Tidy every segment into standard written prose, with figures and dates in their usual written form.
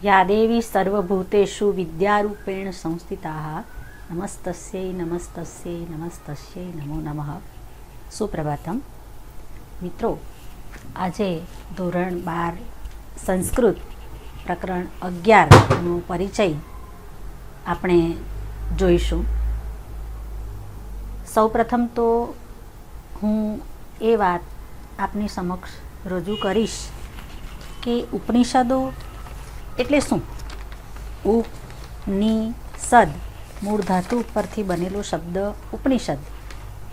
या देवी सर्वभूतेषु विद्यारूपेण संस्थिताः नमस्तस्यै नमस्तस्यै नमस्तस्यै नमो नमः। सुप्रभातम મિત્રો, આજે ધોરણ 12 સંસ્કૃત પ્રકરણ 11નો પરિચય આપણે જોઈશું. સૌપ્રથમ તો હું એ વાત આપની સમક્ષ રજૂ કરીશ કે ઉપનિષદો એટલે શું. ઉપનિષદ મૂળ ધાતુ પરથી બનેલો શબ્દ ઉપનિષદ,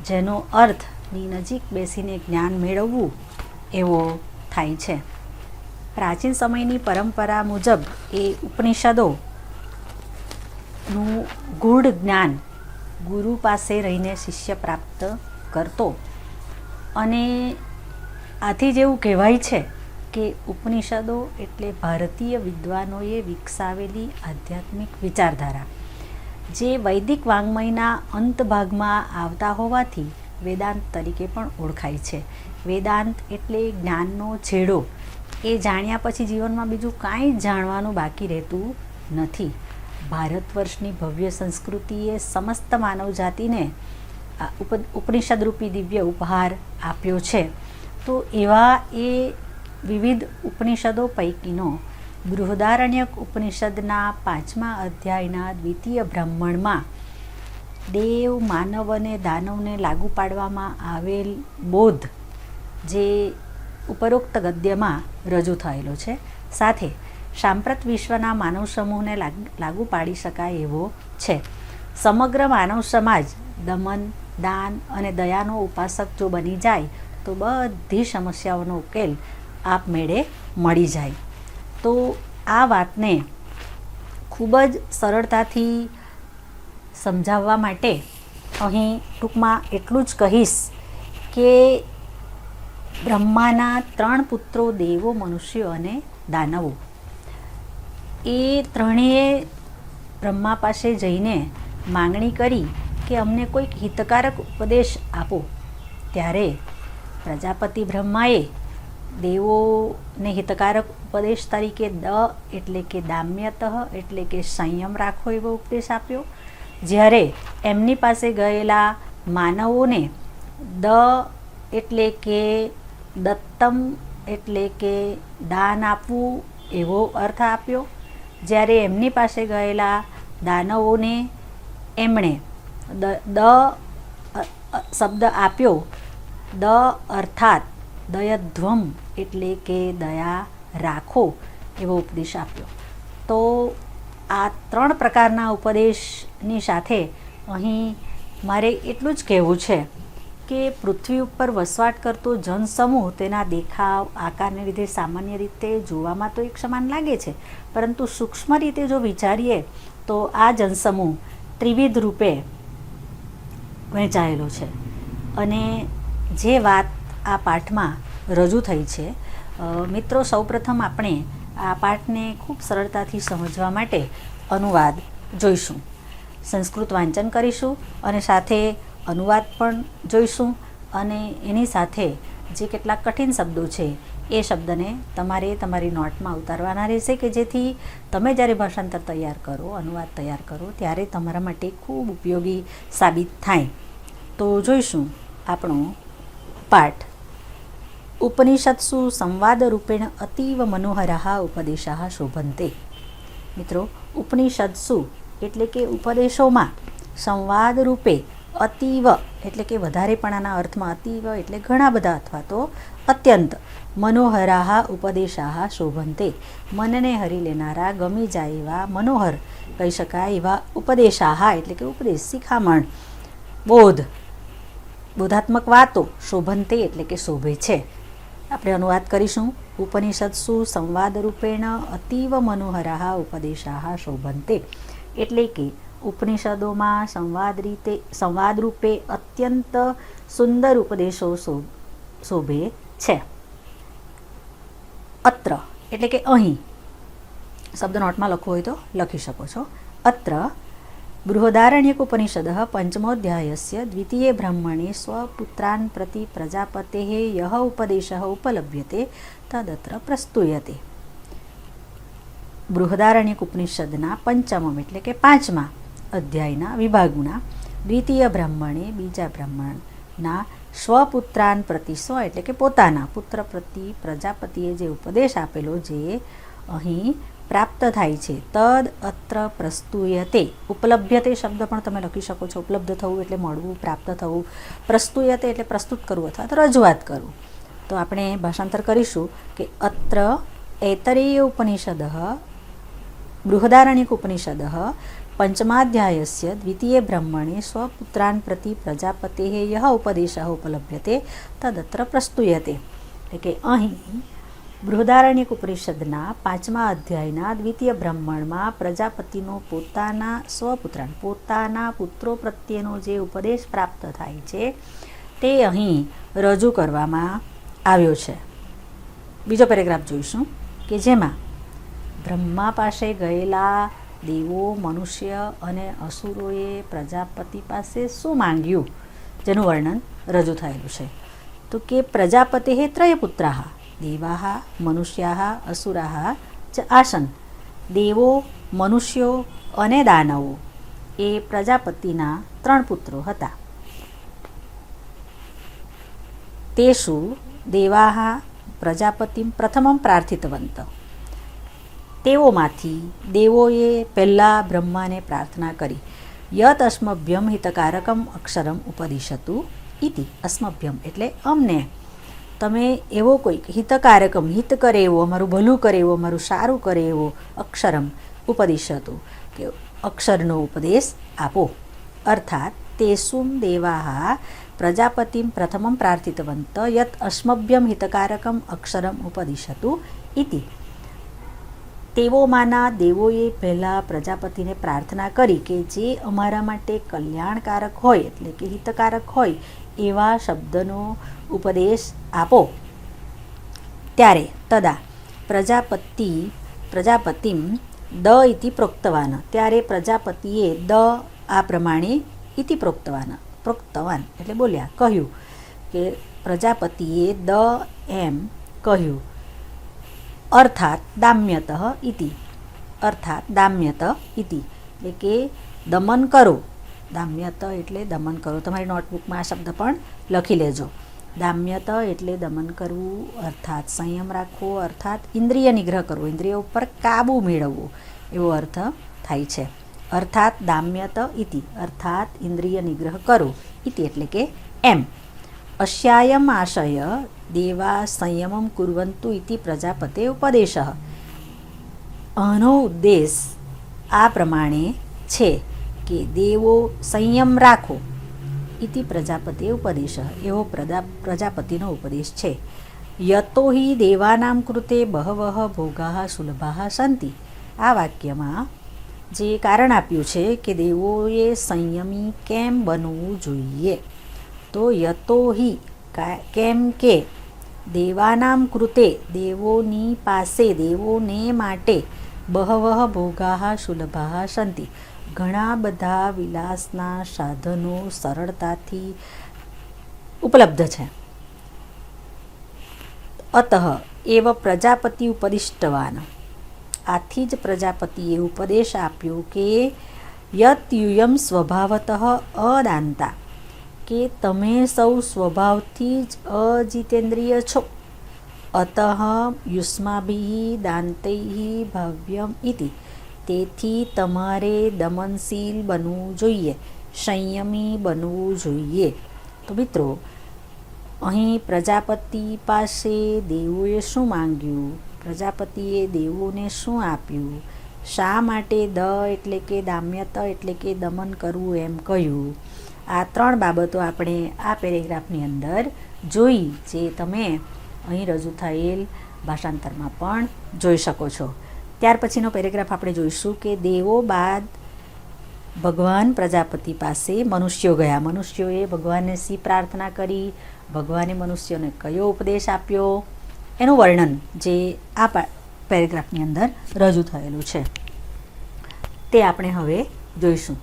જેનો અર્થની નજીક બેસીને જ્ઞાન મેળવવું એવો થાય છે. પ્રાચીન સમયની પરંપરા મુજબ એ ઉપનિષદોનું ગૂઢ જ્ઞાન ગુરુ પાસે રહીને શિષ્ય પ્રાપ્ત કરતો, અને આથી જ એવું કહેવાય છે કે ઉપનિષદો એટલે ભારતીય વિદ્વાનોએ વિકસાવેલી આધ્યાત્મિક વિચારધારા, જે વૈદિક વાङ्મયના અંત ભાગમાં આવતા હોવાથી વેદાંત તરીકે પણ ઓળખાય છે. વેદાંત એટલે જ્ઞાનનો છેડો. એ જાણ્યા પછી જીવનમાં બીજું કાંઈ જ જાણવાનું બાકી રહેતું નથી. ભારત વર્ષની ભવ્ય સંસ્કૃતિએ સમસ્ત માનવ જાતિને ઉપનિષદરૂપી દિવ્ય ઉપહાર આપ્યો છે. તો એવા એ વિવિધ ઉપનિષદો પૈકીનો બૃહદારણ્યક ઉપનિષદના 5મા અધ્યાયના દ્વિતીય બ્રાહ્મણમાં દેવ, માનવ અને દાનવને લાગુ પાડવામાં આવેલ બોધ જે ઉપરોક્ત ગદ્યમાં રજૂ થયેલો છે, સાથે સાંપ્રત વિશ્વના માનવ સમૂહને લાગુ પાડી શકાય એવો છે. સમગ્ર માનવ સમાજ દમન, દાન અને દયાનો ઉપાસક જો બની જાય તો બધી સમસ્યાઓનો ઉકેલ આપમેળે મળી જાય. તો આ વાતને ખૂબ જ સરળતાથી સમજાવવા માટે અહીં ટૂંકમાં એટલું જ કહીશ કે બ્રહ્માના 3 પુત્રો દેવો, મનુષ્યો અને દાનવો, એ ત્રણેય બ્રહ્મા પાસે જઈને માંગણી કરી કે અમને કોઈક હિતકારક ઉપદેશ આપો. ત્યારે પ્રજાપતિ બ્રહ્માએ દેવોને હિતકારક ઉપદેશ તરીકે એટલે કે દામ્યતઃ એટલે કે સંયમ રાખો એવો ઉપદેશ આપ્યો. જ્યારે એમની પાસે ગયેલા માનવોને એટલે કે દત્તમ એટલે કે દાન આપવું એવો અર્થ આપ્યો. જ્યારે એમની પાસે ગયેલા દાનવોને એમણે શબ્દ આપ્યો અર્થાત દયધ્વમ એટલે કે દયા રાખો એવો ઉપદેશ આપ્યો. તો આ 3 પ્રકારના ઉપદેશની સાથે અહીં મારે એટલું જ કહેવું છે કે પૃથ્વી ઉપર વસવાટ કરતો જનસમૂહ તેના દેખાવ, આકારને લીધે સામાન્ય રીતે જોવામાં તો એક સમાન લાગે છે, પરંતુ સૂક્ષ્મ રીતે જો વિચારીએ તો આ જનસમૂહ ત્રિવિધ રૂપે વહેંચાયેલો છે. અને જે વાત આ પાઠમાં રજૂ થઈ છે, મિત્રો, સૌપ્રથમ આપણે આ પાઠને ખૂબ સરળતાથી સમજવા માટે અનુવાદ જોઈશું. સંસ્કૃત વાંચન કરીશું અને સાથે અનુવાદ પણ જોઈશું. અને એની સાથે જે કેટલાક કઠિન શબ્દો છે એ શબ્દને તમારે તમારી નોટમાં ઉતારવાના રહેશે, કે જેથી તમે જ્યારે ભાષાંતર તૈયાર કરો, અનુવાદ તૈયાર કરો, ત્યારે તમારા માટે ખૂબ ઉપયોગી સાબિત થાય. તો જોઈશું આપણો પાઠ. ઉપનિષત્સુ સંવાદ રૂપેણ અતીવ મનોહરઃ ઉપદેશાઃ શોભન્તે. મિત્રો, ઉપનિષત્સુ એટલે કે ઉપદેશોમાં સંવાદ રૂપે અતીવ એટલે કે વધારેપણાના અર્થમાં અતીવ એટલે ઘણા બધા અથવા તો અત્યંત મનોહરાઃ ઉપદેશાઃ શોભન્તે. મનને હરી લેનારા, ગમી જાય એવા, મનોહર કહી શકાય એવા ઉપદેશાઃ એટલે કે ઉપદેશ, શિખામણ, બોધાત્મક વાતો શોભન્તે એટલે કે શોભે છે. આપણે અનુવાદ કરીશું. ઉપનિષત્સુ સંવાદ રૂપેણ અતીવ મનોહરઃ ઉપદેશાઃ શોભન્તે એટલે કે ઉપનિષદોમાં સંવાદ રૂપે અત્યંત સુંદર ઉપદેશો શોભે છે. અત્ર એટલે કે અહીં, શબ્દ નોટમાં લખવો હોય તો લખી શકો છો. અત્ર बृहदारण्यकोपनिषदः पंचमोऽध्यायस्य द्वितीये ब्राह्मणे स्वपुत्रान् प्रति प्रजापतेः यः उपदेशः उपलभ्यते तदत्र प्रस्तूयते। બૃહદારણ્યક ઉપનિષદના પંચમમ એટલે કે 5મા અધ્યાયના વિભાગના દ્વિતીય બ્રાહ્મણે બીજા બ્રાહ્મણના સ્વપુત્રાન પ્રતિ સ્વ એટલે કે પોતાના પુત્ર પ્રતિ પ્રજાપતિએ જે ઉપદેશ આપેલો જે અહીં પ્રાપ્ત થાય છે. તદ અત્ર પ્રસ્તુયતે, ઉપલભ્યતે શબ્દ પણ તમે લખી શકો છો. ઉપલબ્ધ થવું એટલે મળવું, પ્રાપ્ત થવું. પ્રસ્તુયતે એટલે પ્રસ્તુત કરવું અથવા તો રજૂઆત કરવું. તો આપણે ભાષાંતર કરીશું કે અત્ર એતરેય ઉપનિષદ બૃહદારણ્યક ઉપનિષદ પંચમાધ્યાયસ્ય દ્વિતીય બ્રહ્મણે સ્વપુત્રાન પ્રતિ પ્રજાપતે યહ ઉપદેશ ઉપલભ્યતે તદત્ર પ્રસ્તુયતે. એટલે કે અહીં બૃહદારણ્યક ઉપનિષદના 5મા અધ્યાયના દ્વિતીય બ્રાહ્મણમાં પ્રજાપતિનો પોતાના પુત્રો પ્રત્યેનો જે ઉપદેશ પ્રાપ્ત થાય છે તે અહીં રજૂ કરવામાં આવ્યો છે. બીજો પેરેગ્રાફ જોઈશું કે જેમાં બ્રહ્મા પાસે ગયેલા દેવો, મનુષ્ય અને અસુરોએ પ્રજાપતિ પાસે શું માંગ્યું જેનું વર્ણન રજૂ થયેલું છે. તો કે પ્રજાપતે ત્રયપુત્રાઃ દેવાઃ મનુષ્યાઃ અસુરાઃ ચ આસન. દેવો, મનુષ્યો અને દાનવો એ પ્રજાપતિના 3 પુત્રો હતા. તેષુ દેવાઃ પ્રજાપતિમ પ્રથમમ પ્રાર્થિતવંત. તેઓમાંથી દેવોએ પહેલાં બ્રહ્માને પ્રાર્થના કરી. યત અસ્મભ્યમ હિતકારકમ અક્ષરમ ઉપદિશતુ ઇતિ. અસ્મભ્યમ એટલે અમને તમે એવો કોઈક હિતકારકમ, હિત કરે એવો, અમારું ભલું કરે એવો, અમારું સારું કરે એવો અક્ષરમ ઉપદિશતુ કે અક્ષરનો ઉપદેશ આપો. અર્થાત તેસુમ દેવાઃ પ્રજાપતિમ પ્રથમમ પ્રાર્થિતવંત યત અસ્મભ્યમ હિતકારકમ અક્ષરમ ઉપદિશતુ ઇતિ. તેઓમાંના દેવોએ પહેલાં પ્રજાપતિને પ્રાર્થના કરી કે જે અમારા માટે કલ્યાણકારક હોય એટલે કે હિતકારક હોય એવા શબ્દનો ઉપદેશ આપો. ત્યારે તદા પ્રજાપતિમ દ ઇતિ પ્રોક્તવાન. ત્યારે પ્રજાપતિએ દ આ પ્રમાણે ઇતિ પ્રોક્તવાન એટલે બોલ્યા, કહ્યું કે પ્રજાપતિએ દ એમ કહ્યું. અર્થાત દામ્યત ઇતિ. એટલે કે દમન કરો. દામ્યત એટલે દમન કરો. તમારી નોટબુકમાં આ શબ્દ પણ લખી લેજો. દામ્યત એટલે દમન કરવું, અર્થાત સંયમ રાખવો, અર્થાત ઇન્દ્રિય નિગ્રહ કરવો, ઇન્દ્રિય ઉપર કાબુ મેળવવો એવો અર્થ થાય છે. અર્થાત દામ્યત ઇતિ, અર્થાત ઇન્દ્રિય નિગ્રહ કરો. ઇતિ એટલે કે એમ. અસ્યાયમ આશય દેવા સંયમમ કુર્વંતુ ઇતિ પ્રજાપતે ઉપદેશ. આનો ઉદ્દેશ આ પ્રમાણે છે કે દેવો સંયમ રાખો. ઇતિ પ્રજાપતે ઉપદેશ એવો પ્રજાપતિનો ઉપદેશ છે. યતો હિ દેવાનામ કૃતે બહવઃ ભોગાઃ સુલભાઃ સંતિ. આ વાક્યમાં જે કારણ આપ્યું છે કે દેવોએ સંયમી કેમ બનવું જોઈએ. તો યતો હિ કેમ કે દેવાનામ કૃતે દેવોની પાસે, દેવોને માટે બહવઃ ભોગાઃ સુલભાઃ સંતિ ઘણા બધા વિલાસના સાધનો સરળતાથી ઉપલબ્ધ છે. અતઃ એવ પ્રજાપતિ ઉપદિષ્ટવાન. આથી જ પ્રજાપતિએ ઉપદેશ આપ્યો કે યત યુયમ સ્વભાવતઃ અદાંતા, કે તમે સૌ સ્વભાવથી જ અજિતેન્દ્રિય છો. અતઃ યુષ્માભિઃ દાંતૈઃ ભાવ્યમ ઇતિ. તેથી તમારે દમનશીલ બનવું જોઈએ, સંયમી બનવું જોઈએ. તો મિત્રો, અહીં પ્રજાપતિ પાસે દેવોએ શું માંગ્યું, પ્રજાપતિએ દેવોને શું આપ્યું, શા માટે દ એટલે કે દામ્યત એટલે કે દમન કરવું એમ કહ્યું, આ 3 બાબતો આપણે આ પેરેગ્રાફની અંદર જોઈ, જે તમે અહીં રજૂ થયેલ ભાષાંતરમાં પણ જોઈ શકો છો. ત્યાર પછીનો પેરેગ્રાફ આપણે જોઈશું કે દેવો બાદ ભગવાન પ્રજાપતિ પાસે મનુષ્યો ગયા. મનુષ્યોએ ભગવાનને શી પ્રાર્થના કરી, ભગવાને મનુષ્યોને કયો ઉપદેશ આપ્યો એનું વર્ણન જે આ પેરેગ્રાફની અંદર રજૂ થયેલું છે તે આપણે હવે જોઈશું.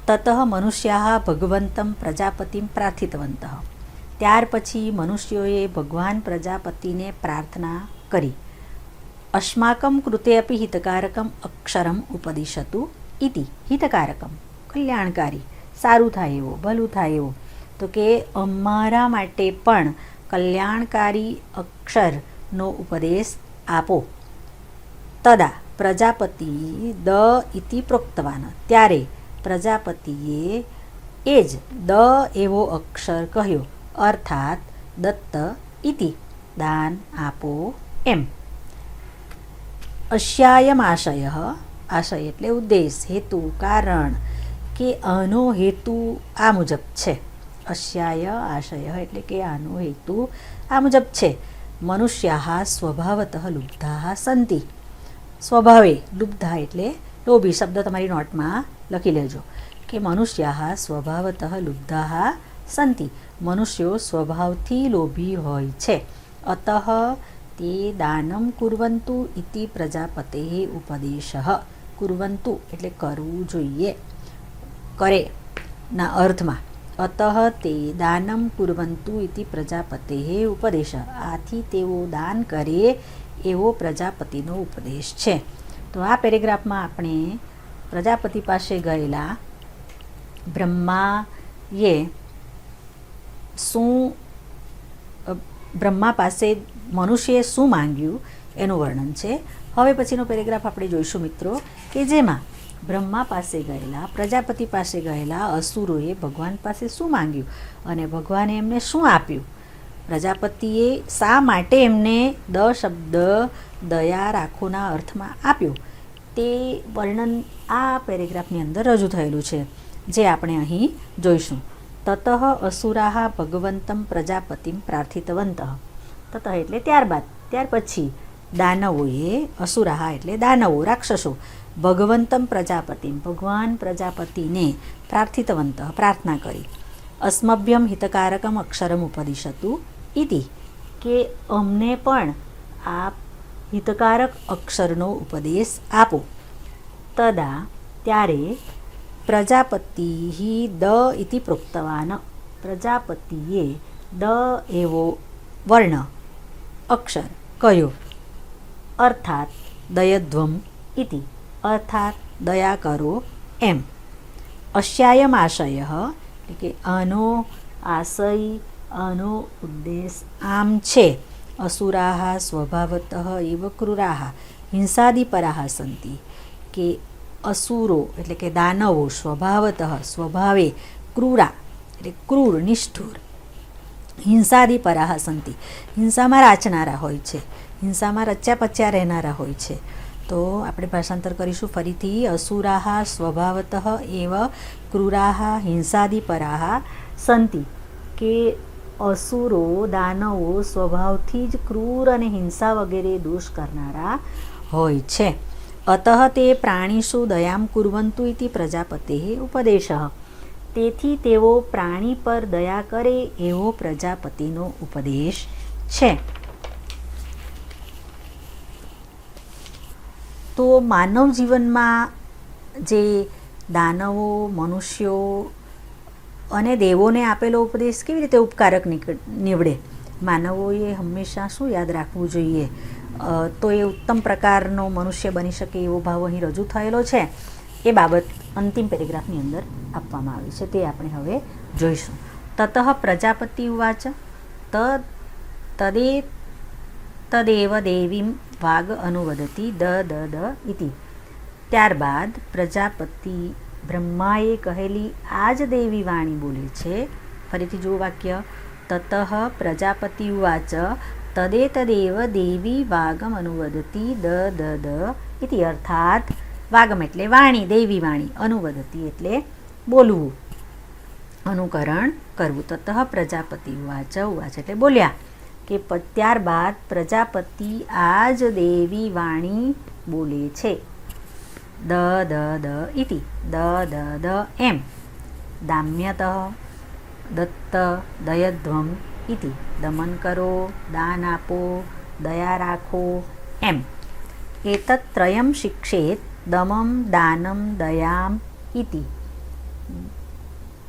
તતઃ મનુષ્યાઃ ભગવંતમ પ્રજાપતિમ પ્રાર્થિતવંતઃ. ત્યાર પછી મનુષ્યોએ ભગવાન પ્રજાપતિને પ્રાર્થના કરી. अस्माकं कृते अपि हितकारकम् अक्षरम् उपदिशतु इति. हितकारकम કલ્યાણકારી, સારું થાય એવો, ભલું થાય એવો. તો કે અમારા માટે પણ કલ્યાણકારી અક્ષરનો ઉપદેશ આપો. તદા પ્રજાપતિ દ ઇતિ પ્રોક્તવાન. ત્યારે પ્રજાપતિએ એ જ દ એવો અક્ષર કહ્યો, અર્થાત દત્ત ઇતિ, દાન આપો એમ. અસ્યાયમ આશય, આશય એટલે ઉદ્દેશ, હેતુ, કારણ, કે આનો હેતુ આ મુજબ છે. અસ્યાય આશય એટલે કે આનો હેતુ આ મુજબ છે. મનુષ્યા સ્વભાવતઃ લુબ્ધા સંતિ. સ્વભાવે લુબ્ધા એટલે લોભી. શબ્દ તમારી નોટમાં લખી લેજો કે મનુષ્યા સ્વભાવતઃ લુબ્ધા સંતિ. મનુષ્યો સ્વભાવથી લોભી હોય છે. અતઃ તે દાનમ કુર્વંતુ ઇતિ પ્રજાપતે ઉપદેશઃ. કુર્વંતુ એટલે કરવું જોઈએ, કરે ના અર્થમાં. અતઃ તે દાનમ કુર્વંતુ ઇતિ પ્રજાપતે ઉપદેશ. આથી તેઓ દાન કરે એવો પ્રજાપતિનો ઉપદેશ છે. તો આ પેરેગ્રાફમાં આપણે પ્રજાપતિ પાસે ગયેલા બ્રહ્મા પાસે મનુષ્યએ શું માંગ્યું એનું વર્ણન છે. હવે પછીનો પેરેગ્રાફ આપણે જોઈશું મિત્રો, કે જેમાં બ્રહ્મા પાસે ગયેલા, પ્રજાપતિ પાસે ગયેલા અસુરોએ ભગવાન પાસે શું માંગ્યું અને ભગવાને એમને શું આપ્યું. પ્રજાપતિએ શા માટે એમને દ શબ્દ દયા રાખોના અર્થમાં આપ્યું તે વર્ણન આ પેરેગ્રાફની અંદર રજૂ થયેલું છે, જે આપણે અહીં જોઈશું. તતઃ અસુરાહ ભગવંતમ પ્રજાપતિમ પ્રાર્થિતવંત. તતઃ એટલે ત્યારબાદ, ત્યાર પછી દાનવોએ, અસુરાહ એટલે દાનવો, રાક્ષસો, ભગવંતમ પ્રજાપતિમ ભગવાન પ્રજાપતિને પ્રાર્થિતવંત પ્રાર્થના કરી. અસ્મભ્યમ હિતકારકમ અક્ષરમ ઉપદિશતુ ઇતિ, કે અમને પણ આ હિતકારક અક્ષરનો ઉપદેશ આપો. તદા ત્યારે પ્રજાપતિ દ ઇતિ પ્રોક્તવાન. પ્રજાપતિએ દ એવો વર્ણ અક્ષર કયો, અર્થાત દયધ્વમ ઇતિ, અર્થાત દયા કરો એમ. અસ્યાયમ આશય એટલે કે આનો આશય, આનો ઉદ્દેશ આમ છે. અસુરાહ સ્વભાવતઃ એવ ક્રૂરાહ હિંસાદિપરાહ સંતિ. કે અસુરો એટલે કે દાનવો સ્વભાવતઃ સ્વભાવે ક્રૂરા એટલે ક્રૂર, નિષ્ઠુર, હિંસાદિપરાહ સંતિ હિંસામાં રાચનારા હોય છે, હિંસામાં રચ્યા પચ્યા રહેનારા હોય છે. તો આપણે ભાષાંતર કરીશું ફરીથી. અસુરાહ સ્વભાવતઃ એવ ક્રૂરાહ હિંસાદિપરાહ સંતિ. કે અસુરો, દાનવો સ્વભાવથી જ ક્રૂર અને હિંસા વગેરે દોષ કરનારા હોય છે. અતઃ તે પ્રાણીષુ દયામ કુર્વંતુ ઇતિ પ્રજાપતે ઉપદેશ. તેથી તેઓ પ્રાણી પર દયા કરે એવો પ્રજાપતિનો ઉપદેશ છે. તો માનવ જીવનમાં જે દાનવો, મનુષ્યો અને દેવોને આપેલો ઉપદેશ કેવી રીતે ઉપકારક નીવડે. માનવોએ હંમેશા શું યાદ રાખવું જોઈએ, તો એ ઉત્તમ પ્રકારનો મનુષ્ય બની શકે એવો ભાવ અહીં રજૂ થયેલો છે. એ બાબત અંતિમ પેરેગ્રાફની અંદર આપવામાં આવી છે, તે આપણે હવે જોઈશું. તતઃ પ્રજાપતિ ઉવાચ તદેવ દેવીમ વાગ અનુવદતી દ ઇતિ. ત્યારબાદ પ્રજાપતિ બ્રહ્માએ કહેલી આ જ દેવી વાણી બોલે છે. ફરીથી જુઓ વાક્ય. તતઃ પ્રજાપતિ ઉવાચ તદેવ દેવી વાગમ અનુવદતી દ ઇતિ. અર્થાત વાગમ એટલે વાણી, દેવી વાણી, અનુવદતી એટલે બોલવું, અનુકરણ કરવું. તતઃ પ્રજાપતિ ઉવાચ, ઉવાચ એટલે બોલ્યા. કે ત્યારબાદ પ્રજાપતિ આ જ દેવી વાણી બોલે છે. દ ઇતિ, દ એમ. દામ્યતઃ દત્ત દયધ્વમ ઇતિ. દમન કરો, દાન આપો, દયા રાખો એમ. એતત્ ત્રયમ શિક્ષેત દમમ દાનમ દયામ ઇતિ.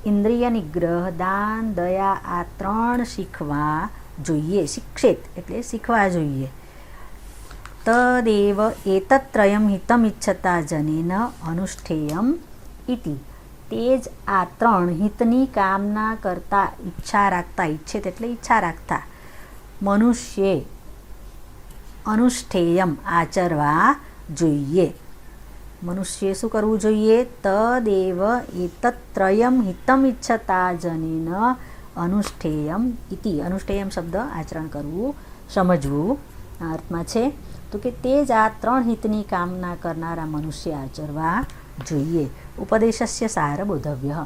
ઇન્દ્રિય નિગ્રહ, દાન, દયા આ ત્રણ શીખવા જોઈએ. શિક્ષેત એટલે શીખવા જોઈએ. તદેવ એતત્રયમ હિતમિચ્છતા જનેન અનુષ્ઠેયમ ઇતિ. તે જ આ ત્રણ હિતની કામના કરતા ઈચ્છા રાખતા, ઈચ્છિત એટલે ઈચ્છા રાખતા મનુષ્યે અનુષ્ઠેયમ આચરવા જોઈએ. મનુષ્યએ શું કરવું જોઈએ? તદેવ એતત્રયમ હિતમિચ્છતા જનેન અનુષ્ઠેયમ ઇતિ. અનુષ્ઠેયમ શબ્દ આચરણ કરવું, સમજવું આ અર્થમાં છે. તો કે તે જ આ ત્રણ હિતની કામના કરનારા મનુષ્ય આચરવા જોઈએ. ઉપદેશસ્ય સાર બોધવ્ય.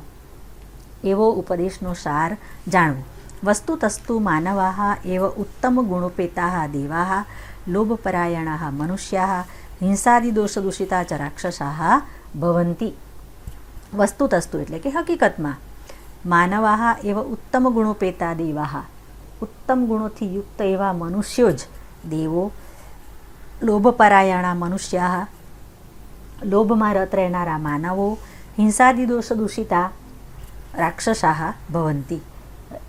એવો ઉપદેશનો સાર જાણવો. વસ્તુતસ્તુ માનવાઃ એવ ઉત્તમ ગુણોપેતાઃ દેવાઃ લોભપરાયણાઃ મનુષ્યાઃ હિંસાદિદોષદૂષિતા ચ રાક્ષસાઃ ભવન્તિ. વસ્તુતસ્તુ એટલે કે હકીકતમાં માનવાઃ એવ ઉત્તમ ગુણોપેતા દેવાઃ, ઉત્તમ ગુણોથી યુક્ત એવા મનુષ્યો જ દેવો, લોભપરાયણા મનુષ્યાઃ લોભમાં રત રહેનારા માનવો, હિંસાદિદોષ દૂષિતા રાક્ષસાઃ ભવન્તિ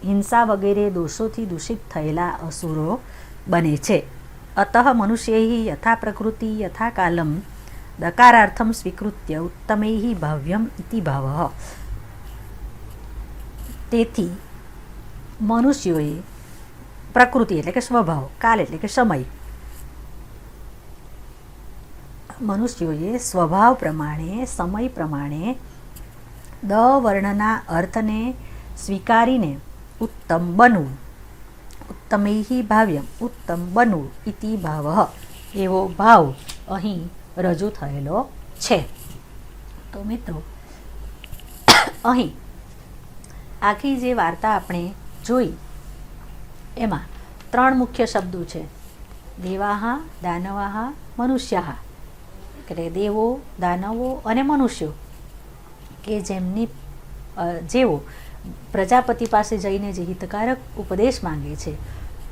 હિંસા વગેરે દોષોથી દૂષિત થયેલા અસુરો બને છે. અતઃ મનુષ્યૈ યથા પ્રકૃતિ યથા કાલમ દકારાર્થમ સ્વીકૃત્ય ઉત્તમૈ ભાવ્યમ ઇતિ ભાવઃ. તેથી મનુષ્યોએ પ્રકૃતિ એટલે કે સ્વભાવ, કાલ એટલે કે સમય, મનુષ્યોએ સ્વભાવ પ્રમાણે, સમય પ્રમાણે દ વર્ણના અર્થને સ્વીકારીને ઉત્તમ બનવું, ઉત્તમૈ ભાવ્યમ ઉત્તમ બનવું ઇતિ ભાવ એવો ભાવ અહીં રજૂ થયેલો છે. તો મિત્રો અહીં આખી જે વાર્તા આપણે જોઈ એમાં ત્રણ મુખ્ય શબ્દો છે. દેવાહ, દાનવાહ, મનુષ્યાહ. એટલે દેવો, દાનવો અને મનુષ્યો કે જેમની જેઓ પ્રજાપતિ પાસે જઈને જે હિતકારક ઉપદેશ માંગે છે,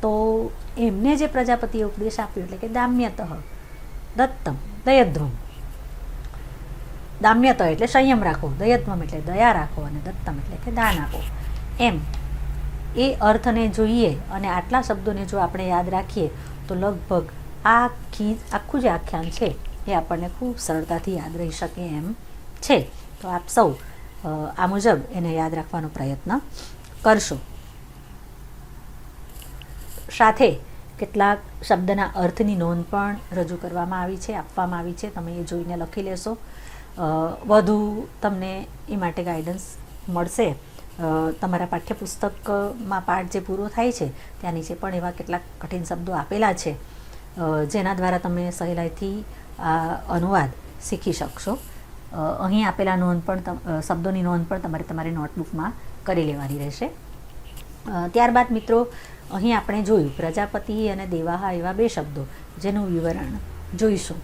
તો એમને જે પ્રજાપતિએ ઉપદેશ આપ્યો એટલે કે દામ્યતઃ દત્તમ દયદ્વમ. દામ્યતઃ એટલે સંયમ રાખો, દયત્વમ એટલે દયા રાખો અને દત્તમ એટલે કે દાન આપો. એમ એ અર્થને જોઈએ અને આટલા શબ્દોને જો આપણે યાદ રાખીએ તો લગભગ આખું જે આખ્યાન છે એ આપણને ખૂબ સરળતાથી યાદ રહી શકે એમ છે. તો આપ સૌ આ મુજબ એને યાદ રાખવાનો પ્રયત્ન કરશો. સાથે કેટલાક શબ્દના અર્થની નોંધ પણ રજૂ કરવામાં આવી છે, આપવામાં આવી છે. તમે એ જોઈને લખી લેશો. વધુ તમને એ માટે ગાઈડન્સ મળશે. તમારા પાઠ્યપુસ્તકમાં પાઠ જે પૂરો થાય છે ત્યાં નીચે પણ એવા કેટલાક કઠિન શબ્દો આપેલા છે જેના દ્વારા તમે સહેલાઈથી આ અનુવાદ શીખી શકશો. અહીં આપેલા શબ્દોની નોંધ પણ તમારે તમારી નોટબુકમાં કરી લેવાની રહેશે. ત્યારબાદ મિત્રો અહીં આપણે જોયું પ્રજાપતિ અને દેવાહા એવા બે શબ્દો જેનું વિવરણ જોઈશું.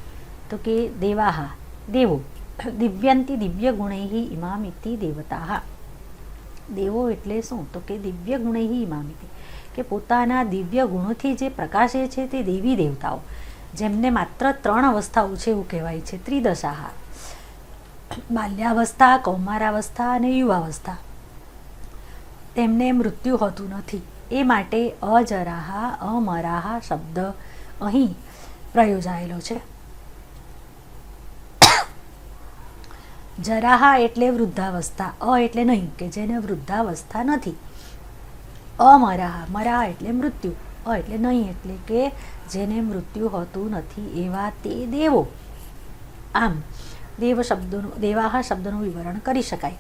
તો કે દેવાહા દેવો, દિવ્યંતિ દિવ્ય ગુણૈ ઇમામિતિ દેવતાઃ. દેવો એટલે શું? તો કે દિવ્ય ગુણૈ ઇમામિતિ, કે પોતાના દિવ્ય ગુણોથી જે પ્રકાશે છે તે દેવી દેવતાઓ, જેમને માત્ર 3 અવસ્થાઓ છે એવું કહેવાય છે. ત્રિદશાહ, બાલ્યાવસ્થા, કૌમારાવસ્થા અને યુવાવસ્થા. તેમને મૃત્યુ હોતું નથી. એ માટે અજરાહા, અમરાહા શબ્દ અહીં પ્રયોજાયેલો છે. જરાહા એટલે વૃદ્ધાવસ્થા, એટલે નહીં કે જેને વૃદ્ધાવસ્થા નથી. અમરાહા, મરાહા એટલે મૃત્યુ, એટલે નહીં એટલે કે જેને મૃત્યુ હોતું નથી એવા તે દેવો. આમ દેવાહા શબ્દનું વિવરણ કરી શકાય.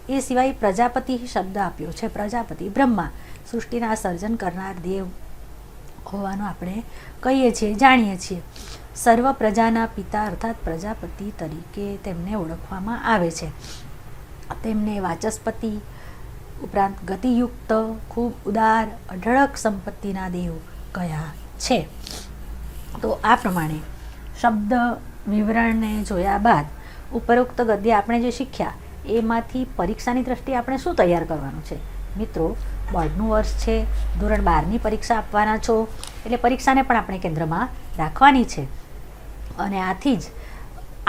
એ સિવાય પ્રજાપતિ શબ્દ આપ્યો છે. પ્રજાપતિ બ્રહ્મા, સૃષ્ટિના સર્જન કરનાર દેવ હોવાનું આપણે કહીએ છીએ, જાણીએ છીએ. સર્વ પ્રજાના પિતા અર્થાત પ્રજાપતિ તરીકે તેમને ઓળખવામાં આવે છે. તેમને વાચસ્પતિ ઉપરાંત ગતિયુક્ત, ખૂબ ઉદાર, અઢળક સંપત્તિના દેવ કયા છે. તો આ પ્રમાણે શબ્દ વિવરણને જોયા બાદ ઉપરોક્ત ગદ્ય આપણે જે શીખ્યા એમાંથી પરીક્ષાની દ્રષ્ટિએ આપણે શું તૈયાર કરવાનું છે? મિત્રો બોર્ડનું વર્ષ છે, ધોરણ 12ની પરીક્ષા આપવાના છો, એટલે પરીક્ષાને પણ આપણે કેન્દ્રમાં રાખવાની છે. અને આથી જ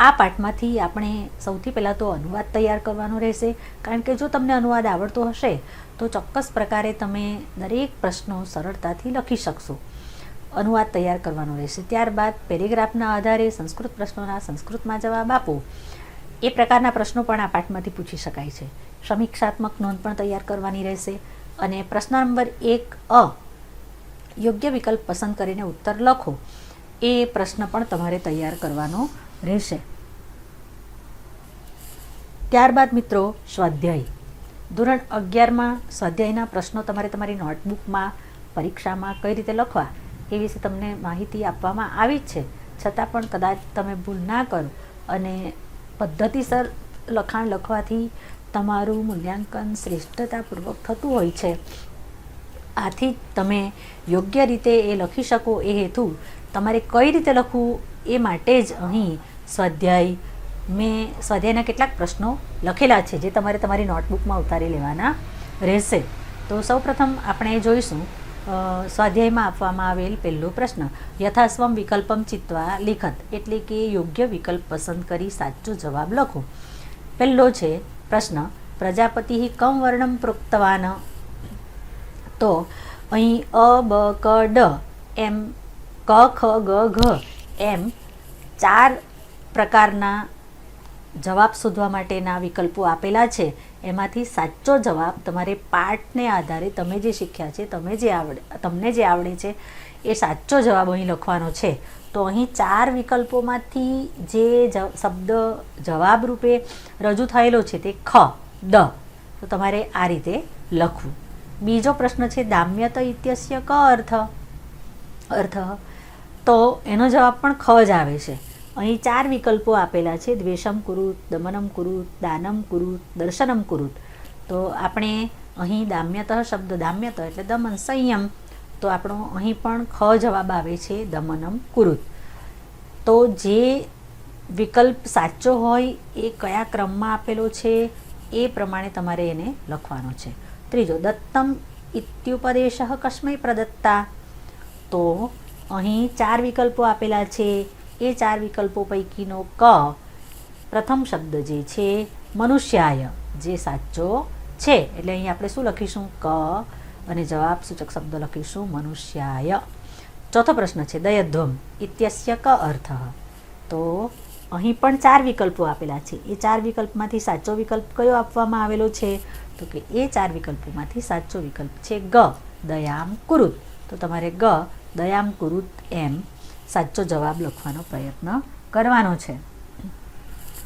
આ પાઠમાંથી આપણે સૌથી પહેલાં તો અનુવાદ તૈયાર કરવાનો રહેશે. કારણ કે જો તમને અનુવાદ આવડતો હશે તો ચોક્કસ પ્રકારે તમે દરેક પ્રશ્નો સરળતાથી લખી શકશો. અનુવાદ તૈયાર કરવાનો રહેશે. ત્યારબાદ પેરેગ્રાફના આધારે સંસ્કૃત પ્રશ્નોના સંસ્કૃતમાં જવાબ આપો. એ પ્રકારના પ્રશ્નો પણ આ પાઠમાંથી પૂછી શકાય છે. સમીક્ષાત્મક નોંધ પણ તૈયાર કરવાની રહેશે. અને પ્રશ્ન નંબર 1 યોગ્ય વિકલ્પ પસંદ કરીને ઉત્તર લખો. એ પ્રશ્ન પણ તમારે તૈયાર કરવાનો રહેશે. ત્યારબાદ મિત્રો સ્વાધ્યાય. ધોરણ 11માં સ્વાધ્યાયના પ્રશ્નો તમારે તમારી નોટબુકમાં પરીક્ષામાં કઈ રીતે લખવા એ વિશે તમને માહિતી આપવામાં આવી જ છે. છતાં પણ કદાચ તમે ભૂલ ના કરો અને પદ્ધતિસર લખાણ લખવાથી તમારું મૂલ્યાંકન શ્રેષ્ઠતાપૂર્વક થતું હોય છે. આથી તમે યોગ્ય રીતે એ લખી શકો એ હેતુ તમારે કઈ રીતે લખવું એ માટે જ અહીં સ્વાધ્યાયના કેટલાક પ્રશ્નો લખેલા છે જે તમારે તમારી નોટબુકમાં ઉતારી લેવાના રહેશે. તો સૌપ્રથમ આપણે જોઈશું સ્વાધ્યાયમાં આપવામાં આવેલ પહેલો પ્રશ્ન. યથાસ્વમ વિકલ્પમ ચિત્વા લિખત, એટલે કે યોગ્ય વિકલ્પ પસંદ કરી સાચો જવાબ લખો. પહેલો છે પ્રશ્ન, પ્રજાપતિ કમ વર્ણમ પ્રોક્તવાન. તો અહીં અ બ ક ડ એમ ક ખ ગ ઘ એમ 4 પ્રકારના જવાબ શોધવા માટેના વિકલ્પો આપેલા છે. એમાંથી સાચો જવાબ તમારે પાઠને આધારે તમે જે શીખ્યા છે, તમને જે આવડે છે એ સાચો જવાબ અહીં લખવાનો છે. તો અહીં 4 વિકલ્પોમાંથી જે શબ્દ જવાબ રૂપે રજૂ થયેલો છે તે ખ દ, તો તમારે આ રીતે લખવું. બીજો પ્રશ્ન છે દામ્યત ઇત્યસ્ય ક અર્થ. તો એનો જવાબ પણ ખ જ આવે છે. અહીં 4 વિકલ્પો આપેલા છે, દ્વેષમ કુરુત, દમનમ કુરુત, દાનમ કુરુત, દર્શનમ કુરુત. તો આપણે અહીં દામ્યત શબ્દ, દામ્યત એટલે દમન, સંયમ, તો આપણો અહીં પણ ખ જવાબ આવે છે, દમનમ કુરુત. તો જે વિકલ્પ સાચો હોય એ કયા ક્રમમાં આપેલો છે એ પ્રમાણે તમારે એને લખવાનો છે. ત્રીજો, દત્તમ ઇત્યુપદેશ કસ્મૈ પ્રદત્તા. તો અહીં 4 વિકલ્પો આપેલા છે. એ 4 વિકલ્પો પૈકીનો ક પ્રથમ શબ્દ જે છે મનુષ્યાય, જે સાચો છે. એટલે અહીં આપણે શું લખીશું? ક અને જવાબ સૂચક શબ્દ લખીશું મનુષ્યાય. ચોથો પ્રશ્ન છે દયધ્વમ ઇત્યસ્ય ક અર્થ. તો અહીં પણ 4 વિકલ્પો આપેલા છે. એ 4 વિકલ્પમાંથી સાચો વિકલ્પ કયો આપવામાં આવેલો છે? તો કે એ 4 વિકલ્પોમાંથી સાચો વિકલ્પ છે ગ, દયામ કુરુત. તો તમારે ગ દયામ કુરુત એમ સાચો જવાબ લખવાનો પ્રયત્ન કરવાનો છે.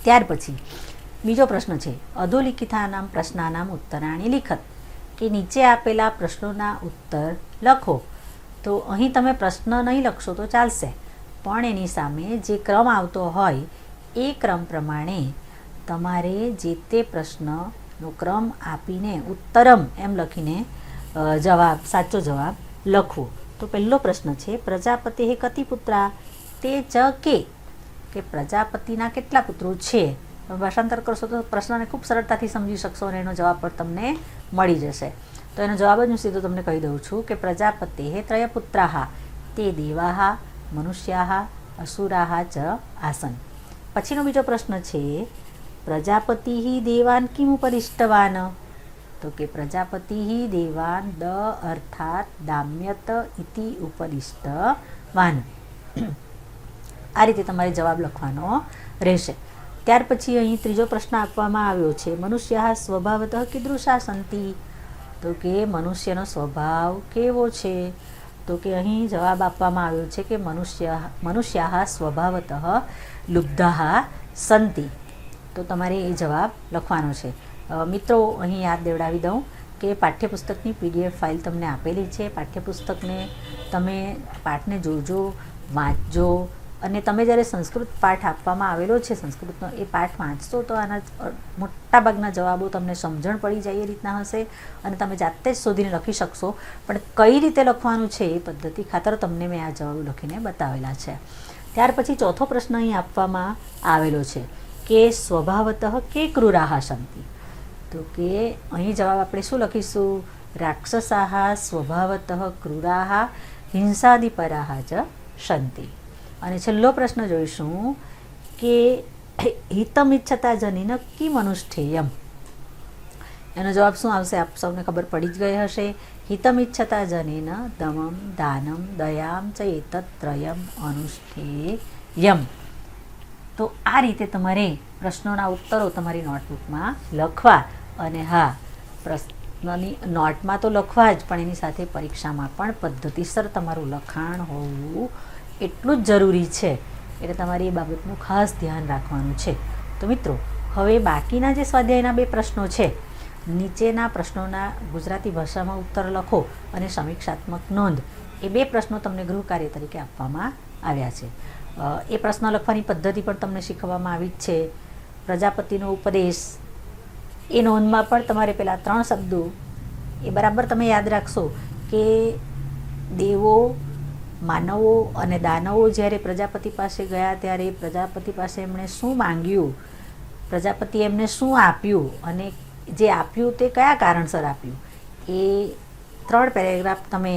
ત્યાર પછી બીજો પ્રશ્ન છે અધોલિખિતાનામ પ્રશ્નાનામ ઉત્તરાણી લિખત, કે નીચે આપેલા પ્રશ્નોના ઉત્તર લખો. તો અહીં તમે પ્રશ્ન નહીં લખશો તો ચાલશે, પણ એની સામે જે ક્રમ આવતો હોય એ ક્રમ પ્રમાણે તમારે જે તે પ્રશ્નનો ક્રમ આપીને ઉત્તરમ એમ લખીને સાચો જવાબ લખવો. તો પહેલો પ્રશ્ન છે પ્રજાપતિ કતિ પુત્રા તે ચ કે પ્રજાપતિના કેટલા પુત્રો છે. ભાષાંતર કરશો તો પ્રશ્નને ખૂબ સરળતાથી સમજી શકશો અને એનો જવાબ પણ તમને મળી જશે. તો એનો જવાબ જ હું સીધો તમને કહી દઉં છું કે પ્રજાપતે ત્રય પુત્રાહ તે દેવાહ મનુષ્યાહ અસુરાહ ચ આસન. પછીનો બીજો પ્રશ્ન છે પ્રજાપતિ દેવાન કિમ ઉપરિષ્ટવાન. તો કે પ્રજાપતિ દેવાન દ અર્થાત દામ્યત ઇતિ ઉપરિષ્ટવાન. આ રીતે તમારે જવાબ લખવાનો રહેશે. ત્યાર પછી અહીં ત્રીજો પ્રશ્ન આપવામાં આવ્યો છે મનુષ્ય સ્વભાવતઃ કીદૃશા સંતિ. તો કે મનુષ્યનો સ્વભાવ કેવો છે. તો કે અહીં જવાબ આપવામાં આવ્યો છે કે મનુષ્યા સ્વભાવતઃ લુબ્ધાઃ સંતિ. તો તમારે એ જવાબ લખવાનો છે. મિત્રો અહીં યાદ દેવડાવી દઉં કે પાઠ્યપુસ્તકની PDF ફાઇલ તમને આપેલી છે. પાઠ્યપુસ્તકને તમે પાઠને જોજો, વાંચજો, અને તમે જ્યારે સંસ્કૃત પાઠ આપવામાં આવેલો છે સંસ્કૃતનો એ પાઠ વાંચશો તો આના મોટાભાગના જવાબો તમને સમજણ પડી જાય એ રીતના હશે અને તમે જાતે જ શોધીને લખી શકશો. પણ કઈ રીતે લખવાનું છે એ પદ્ધતિ ખાતર તમને મેં આ જવાબો લખીને બતાવેલા છે. ત્યાર પછી ચોથો પ્રશ્ન અહીં આપવામાં આવેલો છે કે સ્વભાવતઃ કે ક્રૂરાહ સંતિ. તો કે અહીં જવાબ આપણે શું લખીશું? રાક્ષસાહ સ્વભાવતઃ ક્રૂરાહ હિંસાદિપરાહ ચ સંતિ. અને છેલ્લો પ્રશ્ન જોઈશું કે હિતમિચ્છતા જનીન કિમ અનુષ્ઠેયમ. એનો જવાબ શું આવશે? આપ સૌને ખબર પડી જ ગઈ હશે. હિતમિચ્છતા જનેન દમમ દાનમ દયામ ચ એતત્રયમ અનુષ્ઠેયમ. તો આ રીતે તમારે પ્રશ્નોના ઉત્તરો તમારી નોટબુકમાં લખવા, અને હા, પ્રશ્નની નોટમાં તો લખવા જ, પણ એની સાથે પરીક્ષામાં પણ પદ્ધતિસર તમારું લખાણ હોવું એટલું જ જરૂરી છે. એટલે તમારે એ બાબતનું ખાસ ધ્યાન રાખવાનું છે. તો મિત્રો, હવે બાકીના જે સ્વાધ્યાયના 2 પ્રશ્નો છે, નીચેના પ્રશ્નોના ગુજરાતી ભાષામાં ઉત્તર લખો અને સમીક્ષાત્મક નોંધ, એ 2 પ્રશ્નો તમને ગૃહ કાર્ય તરીકે આપવામાં આવ્યા છે. એ પ્રશ્ન લખવાની પદ્ધતિ પણ તમને શીખવવામાં આવી જ છે. પ્રજાપતિનો ઉપદેશ, એ નોંધમાં પણ તમારે પેલા 3 શબ્દો એ બરાબર તમે યાદ રાખશો કે દેવો, માનવો અને દાનવો જ્યારે પ્રજાપતિ પાસે ગયા ત્યારે પ્રજાપતિ પાસે એમણે શું માંગ્યું, પ્રજાપતિ એમને શું આપ્યું, અને જે આપ્યું તે કયા કારણસર આપ્યું, એ 3 પેરેગ્રાફ તમે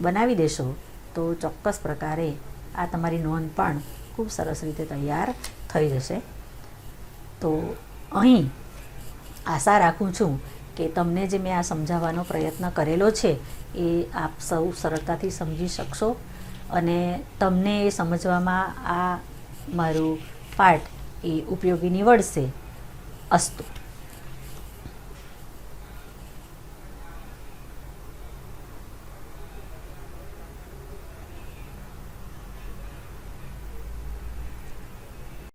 બનાવી દેશો તો ચોક્કસ પ્રકારે આ તમારી નોંધ પણ ખૂબ સરસ રીતે તૈયાર થઈ જશે. તો અહીં આશા રાખું છું કે તમને જે મેં આ સમજાવવાનો પ્રયત્ન કરેલો છે એ આપ સૌ સરળતાથી સમજી શકશો, અને તમને એ સમજવામાં આ મારું પાઠ એ ઉપયોગી નીવડશે. અસ્તુ.